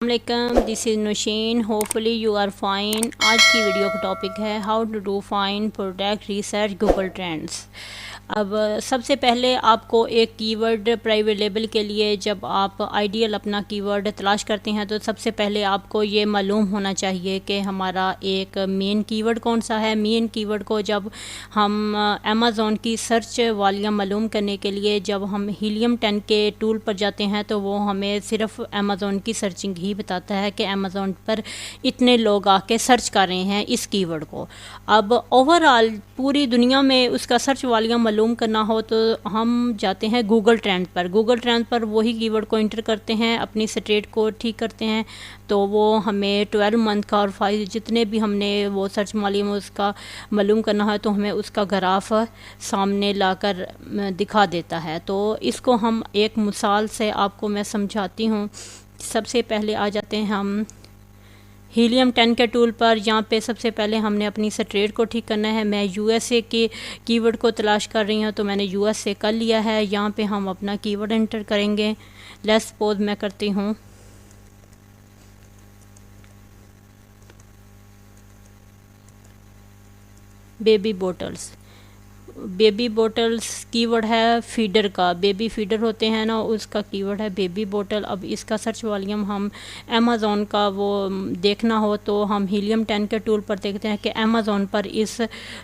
अस्सलामुअलैकुम, this is Nusheen. Hopefully you are fine. आज की वीडियो का टॉपिक है how to do fine product research Google Trends. अब सबसे पहले आपको एक कीवर्ड प्राइवेट लेबल के लिए जब आप आइडियल अपना कीवर्ड तलाश करते हैं तो सबसे पहले आपको ये मालूम होना चाहिए कि हमारा एक मेन कीवर्ड कौन सा है। मेन कीवर्ड को जब हम अमेज़ॉन की सर्च वॉल्यूम मालूम करने के लिए जब हम हीलियम 10 के टूल पर जाते हैं तो वो हमें सिर्फ अमेज़ॉन की सर्चिंग ही बताता है कि अमेज़ॉन पर इतने लोग आके सर्च कर रहे हैं इस कीवर्ड को। अब ओवरऑल पूरी दुनिया में उसका सर्च वॉल्यूम मालूम करना हो तो हम जाते हैं गूगल ट्रेंड पर। गूगल ट्रेंड पर वही कीवर्ड को इंटर करते हैं, अपनी स्टेट को ठीक करते हैं तो वो हमें 12 मंथ का और 5 जितने भी हमने वो सर्च वॉल्यूम उसका मालूम करना है तो हमें उसका ग्राफ सामने लाकर दिखा देता है। तो इसको हम एक मिसाल से आपको मैं समझाती हूँ। सबसे पहले आ जाते हैं हम हीलियम 10 के टूल पर। यहाँ पे सबसे पहले हमने अपनी स्ट्रेट को ठीक करना है। मैं यूएसए के कीवर्ड को तलाश कर रही हूँ तो मैंने यूएसए कर लिया है। यहाँ पे हम अपना कीवर्ड एंटर करेंगे। लेट्स सपोज मैं करती हूँ baby bottles. Baby bottles keyword है फीडर का, बेबी फीडर होते हैं ना, उसका कीवर्ड है बेबी बोटल। अब इसका सर्च वॉल्यूम हम अमेज़ॉन का वो देखना हो तो हम हीलियम 10 के टूल पर देखते हैं कि अमेज़ॉन पर इस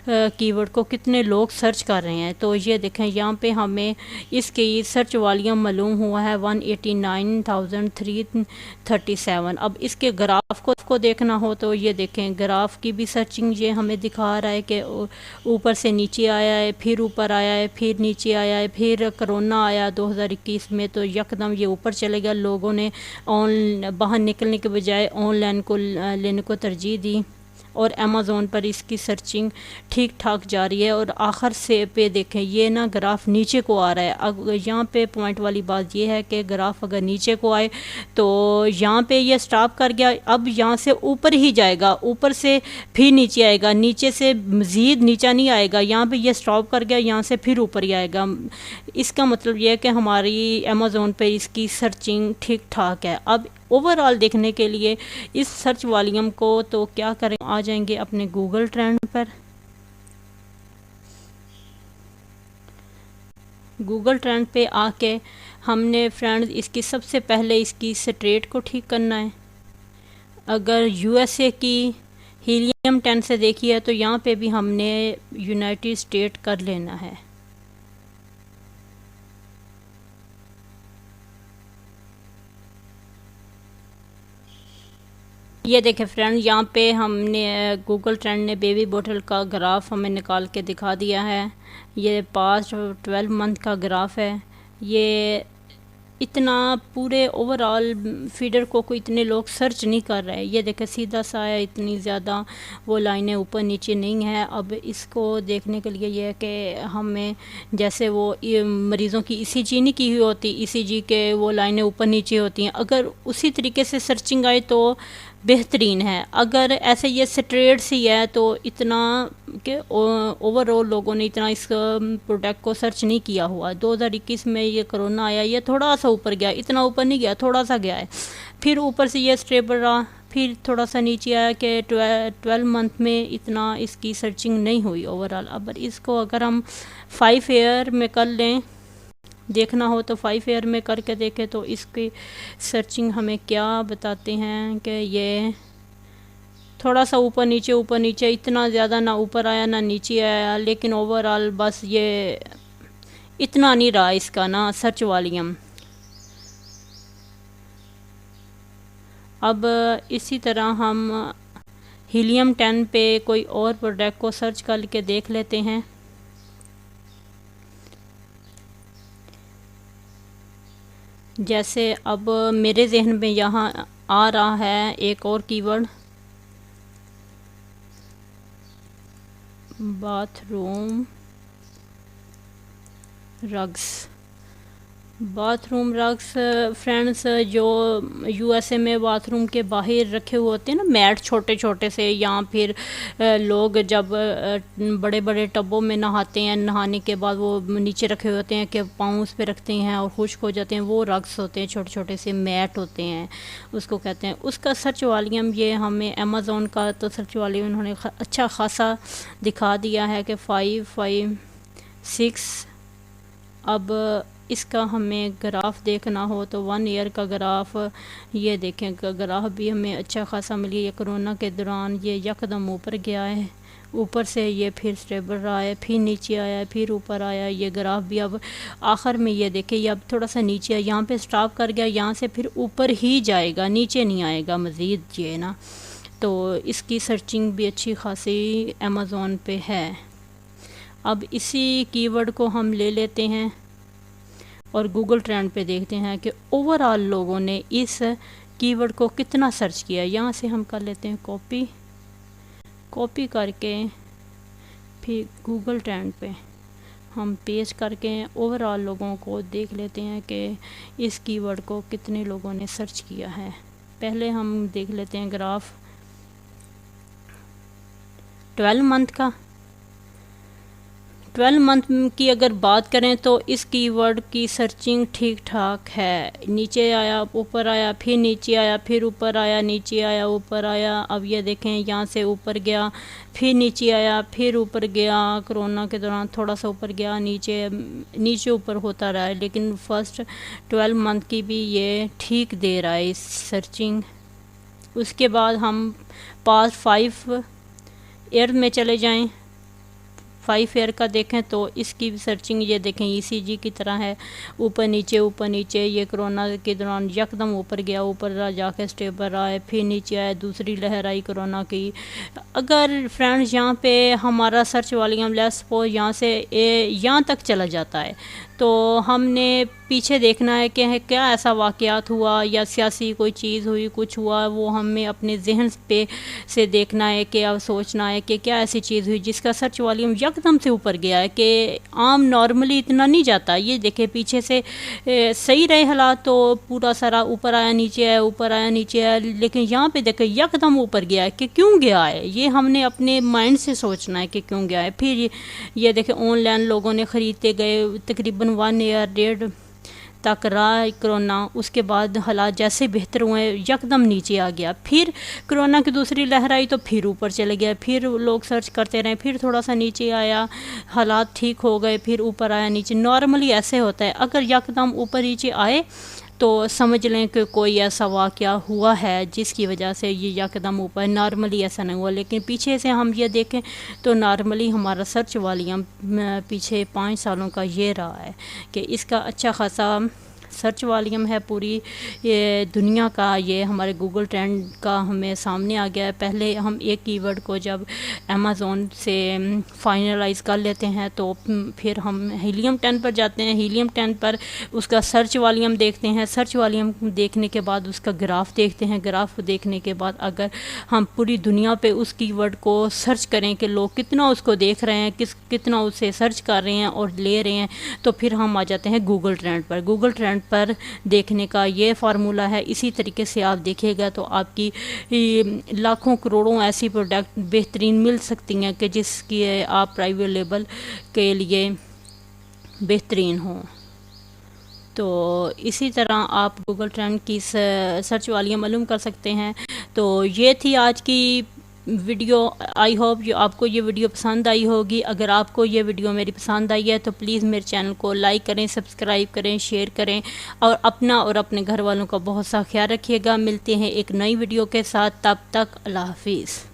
कीवर्ड को कितने लोग सर्च कर रहे हैं। तो ये देखें यहाँ पे हमें इसकी सर्च वॉल्यूम मालूम हुआ है 189,337। अब इसके ग्राफ को देखना हो तो ये देखें ग्राफ की भी सर्चिंग ये हमें दिखा रहा है कि ऊपर से नीचे आया है, फिर ऊपर आया है, फिर नीचे आया है, फिर कोरोना आया 2021 में तो यकदम ये ऊपर चले गया। लोगों ने बाहर निकलने के बजाय ऑनलाइन को लेने को तरजीह दी और अमेज़ॉन पर इसकी सर्चिंग ठीक ठाक जा रही है। और आखिर से पे देखें ये ना ग्राफ नीचे को आ रहा है। अब यहाँ पे पॉइंट वाली बात ये है कि ग्राफ अगर नीचे को आए तो यहाँ पे ये स्टॉप कर गया। अब यहाँ से ऊपर ही जाएगा, ऊपर से फिर नीचे आएगा, नीचे से मज़ीद नीचा नहीं आएगा। यहाँ पे ये स्टॉप कर गया, यहाँ से फिर ऊपर ही आएगा। इसका मतलब ये है कि हमारी अमेज़ॉन पे इसकी सर्चिंग ठीक ठाक है। अब ओवरऑल देखने के लिए इस सर्च वॉल्यूम को तो क्या करें, आ जाएंगे अपने गूगल ट्रेंड पर। गूगल ट्रेंड पे आके हमने फ्रेंड्स इसकी सबसे पहले इसकी स्टेट को ठीक करना है। अगर यूएसए की हीलियम 10 से देखी है तो यहाँ पे भी हमने यूनाइटेड स्टेट कर लेना है। ये देखें फ्रेंड, यहाँ पे हमने गूगल ट्रेंड ने बेबी बोतल का ग्राफ हमें निकाल के दिखा दिया है। ये पास्ट 12 मंथ का ग्राफ है। ये इतना पूरे ओवरऑल फीडर को कोई इतने लोग सर्च नहीं कर रहे हैं। ये देखें सीधा सा है, इतनी ज़्यादा वो लाइनें ऊपर नीचे नहीं है। अब इसको देखने के लिए ये है कि हमें जैसे वो मरीज़ों की ईसीजी नहीं की हुई होती, ईसीजी के वो लाइनें ऊपर नीचे होती हैं, अगर उसी तरीके से सर्चिंग आए तो बेहतरीन है। अगर ऐसे ये स्ट्रेट सी है तो इतना कि ओवरऑल लोगों ने इतना इस प्रोडक्ट को सर्च नहीं किया हुआ। 2021 में ये कोरोना आया, ये थोड़ा सा ऊपर गया, इतना ऊपर नहीं गया, थोड़ा सा गया है, फिर ऊपर से ये स्टेबल रहा, फिर थोड़ा सा नीचे आया कि 12 मंथ में इतना इसकी सर्चिंग नहीं हुई ओवरऑल। अब इसको अगर हम 5 ईयर में कर लें, देखना हो तो 5 ईयर में करके देखें तो इसकी सर्चिंग हमें क्या बताते हैं कि ये थोड़ा सा ऊपर नीचे, इतना ज़्यादा ना ऊपर आया ना नीचे आया, लेकिन ओवरऑल बस ये इतना नहीं रहा इसका ना सर्च वॉल्यूम। अब इसी तरह हम हीलियम 10 पे कोई और प्रोडक्ट को सर्च करके देख लेते हैं। जैसे अब मेरे जहन में यहाँ आ रहा है एक और keyword, bathroom rugs. Bathroom rugs friends, जो यूएसए में बाथरूम के बाहर रखे हुए होते हैं ना मैट छोटे छोटे से, या फिर लोग जब बड़े बड़े टबों में नहाते हैं, नहाने के बाद वो नीचे रखे हुए होते हैं कि पाँव उस पर रखते हैं और खुश्क हो जाते हैं, वो रग्स होते हैं, छोटे छोटे से मैट होते हैं, उसको कहते हैं। उसका सर्च वॉल्यूम ये हमें अमेज़ोन का तो सर्च वॉल्यूम उन्होंने अच्छा खासा दिखा दिया है कि 556। अब इसका हमें ग्राफ देखना हो तो 1 ईयर का ग्राफ, ये देखें ग्राफ भी हमें अच्छा खासा मिल गया। ये कोरोना के दौरान ये यकदम ऊपर गया है, ऊपर से ये फिर स्टेबल रहा है, फिर नीचे आया, फिर ऊपर आया। ये ग्राफ भी अब आखिर में ये देखें ये अब थोड़ा सा नीचे है, यहाँ पे स्टॉप कर गया, यहाँ से फिर ऊपर ही जाएगा, नीचे नहीं आएगा मज़ीद ये ना। तो इसकी सर्चिंग भी अच्छी खासी अमेज़ोन पे है। अब इसी कीवर्ड को हम ले लेते हैं और गूगल ट्रेंड पे देखते हैं कि ओवरऑल लोगों ने इस कीवर्ड को कितना सर्च किया। यहाँ से हम कर लेते हैं कॉपी करके, फिर गूगल ट्रेंड पे हम पेस्ट करके ओवरऑल लोगों को देख लेते हैं कि इस कीवर्ड को कितने लोगों ने सर्च किया है। पहले हम देख लेते हैं ग्राफ 12 मंथ का। 12 मंथ की अगर बात करें तो इस कीवर्ड की सर्चिंग ठीक ठाक है। नीचे आया, ऊपर आया, फिर नीचे आया, फिर ऊपर आया, नीचे आया, ऊपर आया। अब ये देखें यहाँ से ऊपर गया, फिर नीचे आया, फिर ऊपर गया। कोरोना के दौरान थोड़ा सा ऊपर गया, नीचे ऊपर होता रहा है, लेकिन फर्स्ट 12 मंथ की भी ये ठीक दे रहा है इस सर्चिंग। उसके बाद हम पास्ट 5 ईयर में चले जाएं। 5 ईयर का देखें तो इसकी सर्चिंग ये देखें ईसीजी की तरह है, ऊपर नीचे। ये कोरोना के दौरान यकदम ऊपर गया, ऊपर जाके स्टेबल रहा है, फिर नीचे आया, दूसरी लहर आई कोरोना की। अगर फ्रेंड्स यहाँ पे हमारा सर्च वॉल्यूम लेट्स सपोज यहाँ से यहाँ तक चला जाता है, तो हमने पीछे देखना है कि क्या ऐसा वाक़यात हुआ या सियासी कोई चीज़ हुई, कुछ हुआ, वो हमें अपने जहन पे से देखना है कि अब सोचना है कि क्या ऐसी चीज़ हुई जिसका सर्च वॉल्यूम यकदम से ऊपर गया है कि आम नॉर्मली इतना नहीं जाता। ये देखे पीछे से सही रहे हालात तो पूरा सारा ऊपर आया, नीचे आया, ऊपर आया, नीचे आया, लेकिन यहाँ पे देखे यकदम ऊपर गया है कि क्यों गया है, ये हमने अपने माइंड से सोचना है कि क्यों गया है। फिर ये देखे ऑनलाइन लोगों ने ख़रीदते गए, तकरीबन 1 ईयर 1.5 तक रहा कोरोना। उसके बाद हालात जैसे बेहतर हुए यकदम नीचे आ गया, फिर कोरोना की दूसरी लहर आई तो फिर ऊपर चले गया, फिर लोग सर्च करते रहे, फिर थोड़ा सा नीचे आया, हालात ठीक हो गए, फिर ऊपर आया, नीचे। नॉर्मली ऐसे होता है, अगर यकदम ऊपर नीचे आए तो समझ लें कि कोई ऐसा वाक़या हुआ है जिसकी वजह से ये यकदम ऊपर। नॉर्मली ऐसा नहीं हुआ, लेकिन पीछे से हम ये देखें तो नॉर्मली हमारा सर्च वॉल्यूम पीछे 5 सालों का ये रहा है कि इसका अच्छा खासा सर्च वॉल्यूम है। पूरी ये दुनिया का ये हमारे गूगल ट्रेंड का हमें सामने आ गया है। पहले हम एक कीवर्ड को जब अमेज़ोन से फाइनलाइज कर लेते हैं तो फिर हम हीलियम 10 पर जाते हैं। हीलियम 10 पर उसका सर्च वॉल्यूम देखते हैं। सर्च वॉल्यूम देखने के बाद उसका ग्राफ देखते हैं। ग्राफ देखने के बाद अगर हम पूरी दुनिया पे उस कीवर्ड को सर्च करें कि लोग कितना उसको देख रहे हैं, कितना उसे सर्च कर रहे हैं और ले रहे हैं, तो फिर हम आ जाते हैं गूगल ट्रेंड पर। गूगल ट्रेंड पर देखने का ये फार्मूला है। इसी तरीके से आप देखिएगा तो आपकी लाखों करोड़ों ऐसी प्रोडक्ट बेहतरीन मिल सकती हैं कि जिसकी आप प्राइवेट लेबल के लिए बेहतरीन हो। तो इसी तरह आप गूगल ट्रेंड की सर्च वालियाँ मालूम कर सकते हैं। तो ये थी आज की वीडियो। आई होप आपको ये वीडियो पसंद आई होगी। अगर आपको ये वीडियो मेरी पसंद आई है तो प्लीज़ मेरे चैनल को लाइक करें, सब्सक्राइब करें, शेयर करें और अपना और अपने घर वालों का बहुत सा ख्याल रखिएगा। मिलते हैं एक नई वीडियो के साथ, तब तक अल्लाह हाफिज़।